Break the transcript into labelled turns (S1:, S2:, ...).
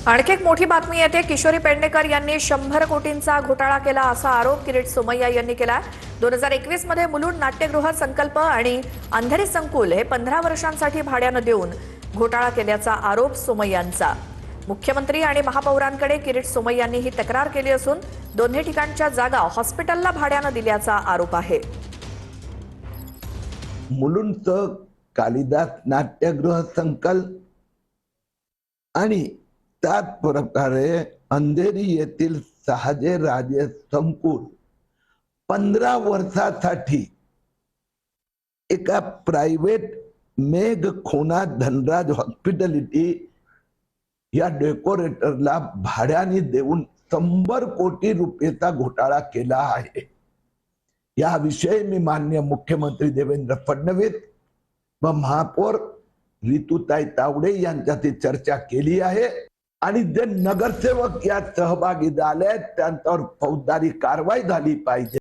S1: आणखी एक मोठी बातमी येते। किशोरी पेडणेकर यांनी 100 कोटींचा घोटाळा केला असा आरोप किरीट सोमय्या यांनी केला। 2021 मध्ये मुलुंड नाट्यगृह संकल्प आणि अंधेरी संकुल हे 15 वर्षांसाठी भाड्यानं देऊन घोटाळा केल्याचा आरोप सोमय्यांचा। मुख्यमंत्री आणि महापौरांकडे किरीट सोमय्यांनी ही तक्रार केली असून दोन्ही ठिकाणच्या जागा हॉस्पिटलला भाड्यानं दिल्याचा आरोप आहे।
S2: मुलुंडचं कालिदास नाट्यगृह संकल्प आणि त्याच प्रकारे अंधेरी येथील शहाजी राजे संकुल 15 वर्षासाठी एका प्रायव्हेट मेघखोना धनराज हॉस्पिटॅलिटी या डेकोरेटरला भाड्याने देऊन 100 कोटी रुपयाचा घोटाळा केला आहे। याविषयी मी माननीय मुख्यमंत्री देवेंद्र फडणवीस व महापौर ऋतुताई तावडे यांच्याशी चर्चा केली आहे आणि जे नगरसेवक यात सहभागी झाले त्यांच्यावर फौजदारी कारवाई झाली पाहिजे।